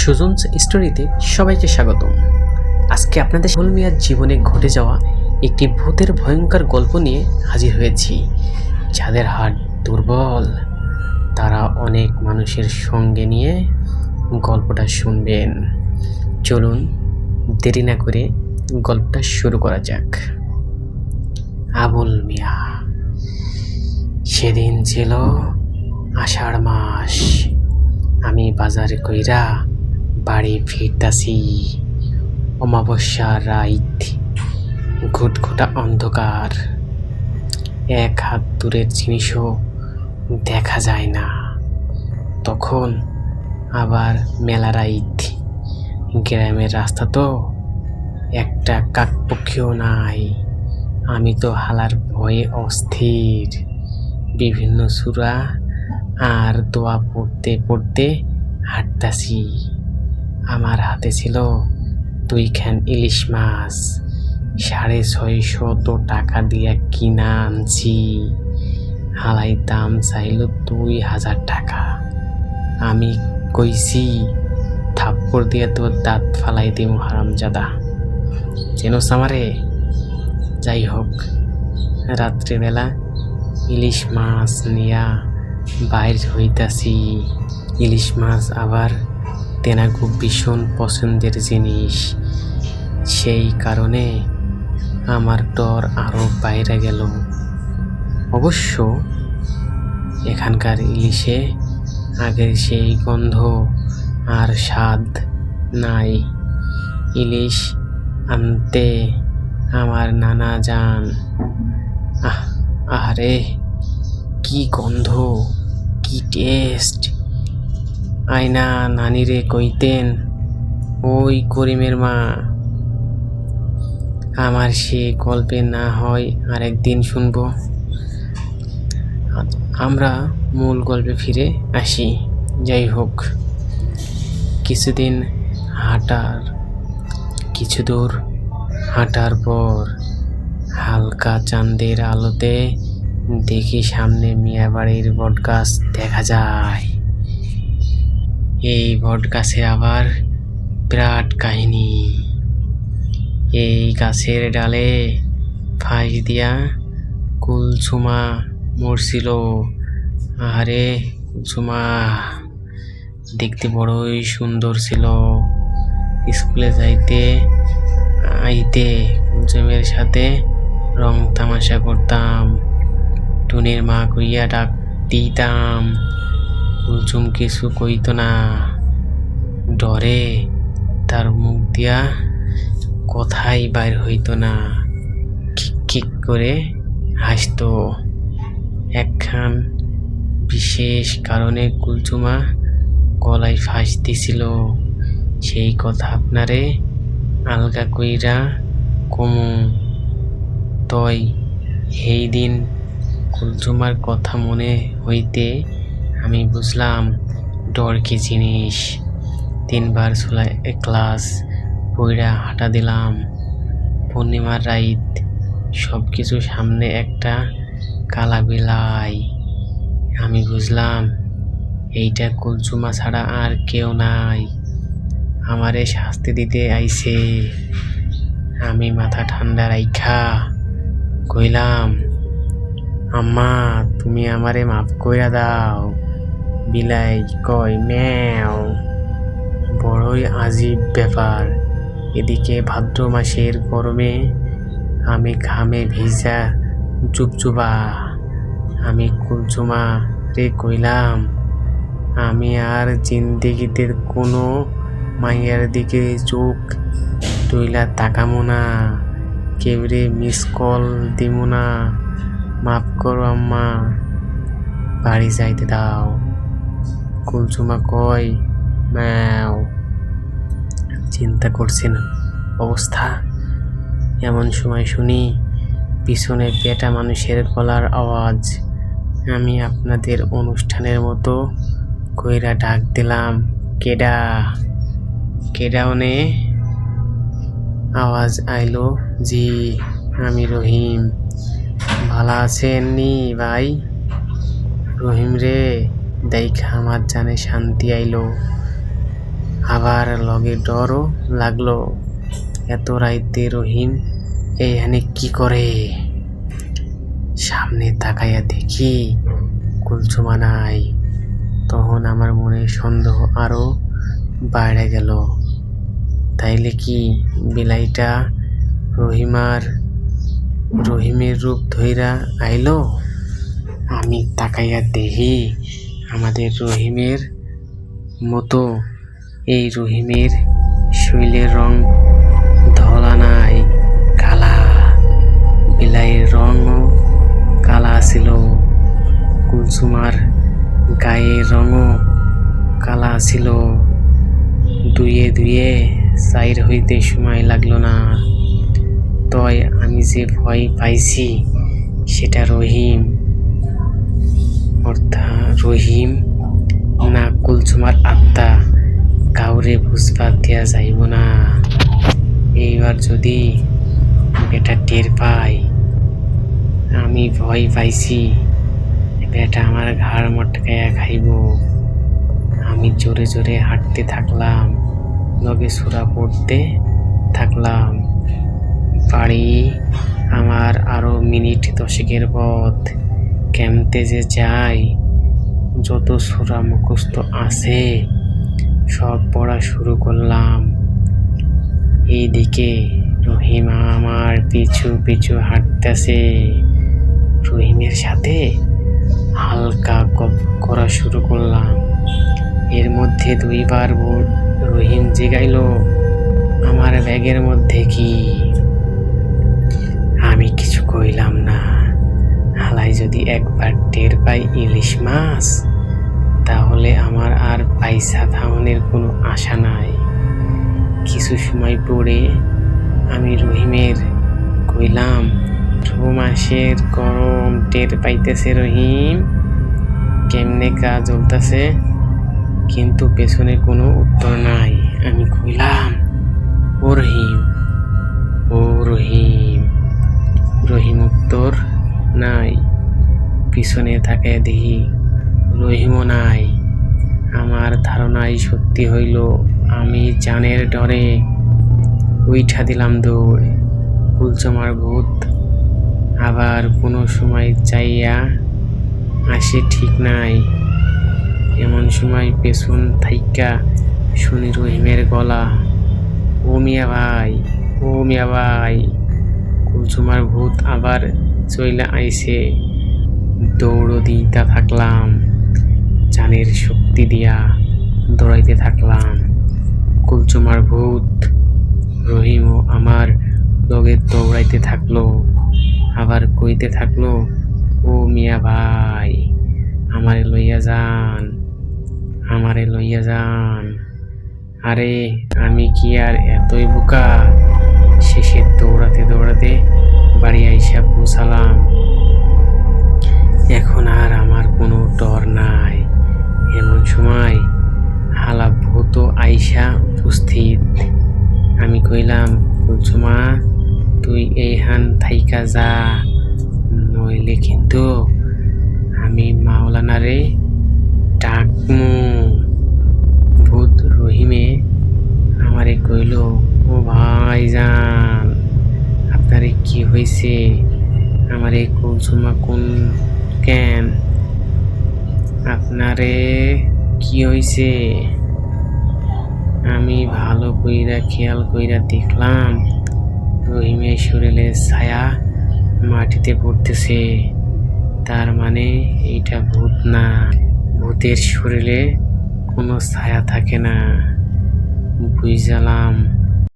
সুজনস স্টোরিতে সবাইকে স্বাগতম। আজকে আপনাদের সুমন মিয়ার জীবনে ঘটে যাওয়া একটি ভূতের ভয়ঙ্কর গল্প নিয়ে হাজির হয়েছি। যাদের হার্ট দুর্বল তারা অনেক মানুষের সঙ্গে নিয়ে গল্পটা শুনবেন। চলুন দেরি না করে গল্পটা শুরু করা যাক। আবুল মিয়া। সেদিন ছিল আষাঢ় মাস। আমি বাজারে কইরা বাড়ি ফিরতাছি। অমাবস্যার রাত, ঘুটঘুটা অন্ধকার, এক হাত দূরের জিনিসও দেখা যায় না। তখন আবার মেলা রাত, গ্রামের রাস্তা তো, একটা কাকপক্ষীও নাই। আমি তো হালার ভয়ে অস্থির। বিভিন্ন সূরা আর দোয়া পড়তে পড়তে হাঁটতাছি। আমার হাতে ছিল 2 খান ইলিশ মাছ, 650 টাকা দিয়া কিনা আনছি। হালাই দাম চাইল 2000 টাকা। আমি কইছি, থাপ্পড় দিয়ে তোর দাঁত ফালাই দিব হারামজাদা, চেনোস আমারে? যাই হোক, রাত্রিবেলা ইলিশ মাছ নিয়া বাইর হইতাছি। ইলিশ মাছ আবার তেনাগু ভীষণ পছন্দের জিনিস, সেই কারণে আমার ডর আরো বাইরে গেল। অবশ্য এখানকার ইলিশে আগের সেই গন্ধ আর স্বাদ নাই। ইলিশ আনতে আমার নানা যান। আরে কি গন্ধ, কি টেস্ট! আয়না নানিরে কইতেন, ওই করিমের মা। আমার সে গল্পে না হয় আরেকদিন শুনবো। আমরা মূল গল্পে ফিরে আসি। যাই হোক, কিছু দূর হাঁটার পর হালকা চাঁদের আলোতে দেখি সামনে মিয়াবাড়ির বটগাছ দেখা যায়। এই বটগাছের আবার বিরাট কাহিনী। এই গাছের ডালে ফাঁস দিয়া কুলসুমা মরছিল। আরে কুলসুমা দেখতে বড়ই সুন্দর ছিল। স্কুলে যাইতে আইতে কুলসুমের সাথে রং তামাশা করতাম। টুনির মা কইয়া ডাক দিতাম। কুলসুম কিছু কইত না, ডরে তার মুখ দিয়া কথাই বাইর হইত না। খিক করে হাসত। একখান বিশেষ কারণে কুলসুমা গলায় ফাঁস দিছিল, সেই কথা আপনারে আলগা কইরা কমু। তই সেই দিন কুলসুমার কথা মনে হইতে আমি বুঝলাম ডর কি জিনিস। 3 বার চুলায় ক্লাস বইরা হাঁটা দিলাম। পূর্ণিমার রাত, সবকিছু সামনে একটা কালা বিলাই। আমি বুঝলাম এইটা কুলসুমা ছাড়া আর কেউ নাই, আমারে শাস্তি দিতে আইছে। আমি মাথা ঠান্ডা রাইখা কইলাম, আম্মা তুমি আমারে মাফ কইরা দাও। বিলাই কয় ম্যাও। বড়ই আজীব ব্যাপার। এদিকে ভাদ্র মাসের গরমে আমি ঘামে ভিজা জুবজুবা। আমি কুলসুমা রে কইলাম, আমি আর জিন্দেগিতে কোনো মাইয়ার দিকে চোখ তুইলা তাকামো না, কেউরে মিস কল দিমু না। মাফ করো আম্মা, বাড়ি যাইতে দাও। কুলসুমা কয় ম্যাও। চিন্তা করছেন অবস্থা। এমন সময় শুনি পিছনে বেটা মানুষের গলার আওয়াজ। আমি আপনাদের অনুষ্ঠানের মতো কইরা ডাক দিলাম, কেডা? কেডাওনে? আওয়াজ আইলো, জি আমি রহিম। ভালো আছেন নি ভাই? রহিম রে দেখা আমার জানে শান্তি আইলো। আবার লগে ডরও লাগলো। এত রাইতে রহিম এইখানে কি করে? সামনে তাকাইয়া দেখি কুলসুমা নাই। তখন আমার মনে সন্দেহ আরো বাইরে গেল। তাইলে কি বিলাইটা রহিমের রূপ ধইরা আইলো? আমি তাকাইয়া দেখি আমাদের রহিমের মতো। এই রহিমের শৈলের রং ধলা নাই, কালা। বিলাইয়ের রঙও কালা ছিল। কুলসুমার গায়ের রঙও কালা ছিল। দুয়ে দুয়ে চাইর হইতে সময় লাগলো না। তয় আমি যে ভয় পাইছি সেটা রহিম না কুলসুমার আত্মা, কাউরে বুঝবার দেয়া যাইব না। এইবার যদি বেটা টের পাই আমি ভয় পাইছি, বেটা আমার ঘাড় মটকাইয়া খাইব। আমি জোরে জোরে হাঁটতে থাকলাম, লগে সুরা পড়তে থাকলাম। বাড়ি আমার আরো মিনিট 10 পথ। কেমতে যে যাই, যত সুরা মুখস্থ আছে সব পড়া শুরু করলাম। এইদিকে রহিম আমার পিছু পিছু হাঁটতেছে। রহিমের সাথে হালকা গপ করা শুরু করলাম। এর মধ্যে 2বার রহিম জিগাইল, আমার ব্যাগের মধ্যে কি? আমি কিছু কইলাম না। হালাই যদি একবার টের পাই ইলিশ মাছ, তাহলে আমার আর পয়সা থামানোর কোনো আশা নাই। কিছু সময় পরে আমি রহিমের কইলাম, 2 মাসের গরম টের পাইতেছে রহিম? কেমনে কাজ চলতেছে? কিন্তু পেছনে কোনো উত্তর নাই। আমি কইলাম, ও রহিম, ও রহিম। রহিম উত্তর নাই। পিছনে তাকায় দেখি রহিমও নাই। আমার ধারণাই সত্যি হইল। আমি জানের ডরে উইঠা দিলাম দৌড়। কুলসুমার ভূত আবার কোনো সময় চাইয়া আসে ঠিক নাই। এমন সময় পেছন থাইকা শুনি রহিমের গলা, ও মিয়া ভাই, ও মিয়া ভাই। কুলসুমার ভূত আবার চইলা আইছে। দৌড় দিতে থাকলাম, জানের শক্তি দিয়া দৌড়াইতে থাকলাম। কুলসুমার ভূত রহিমও আমার লগে দৌড়াইতে থাকলো, আবার কইতে থাকলো, ও মিয়া ভাই, আমারে লইয়া যান, আমারে লইয়া যান। আরে আমি কি আর এতই বোকা? শেষে দৌড়াতে দৌড়াতে বাড়ি আইসা পৌঁছালাম। এখন আর আমার কোনো ডর নাই। এমন সময় হালা ভূত আইসা উপস্থিত। আমি কইলাম, কুলসুমা তুই এইখান থাইকা যা, নইলে কিন্তু আমি মাওলানারে ডাকমু। ভূত রহিমে আমারে কইল, ও ভাইজান, আপনারে কি হইছে? আমারে কুলসুমা কোন কেন? আপনারে কি হইছে? আমি ভালো কইরা খেয়াল কইরা দেখলাম রহিমের শরীরের ছায়া মাটিতে পড়তেছে। তার মানে এইটা ভূত না। ভূতের শরীরে কোনো ছায়া থাকে না। বুঝলাম।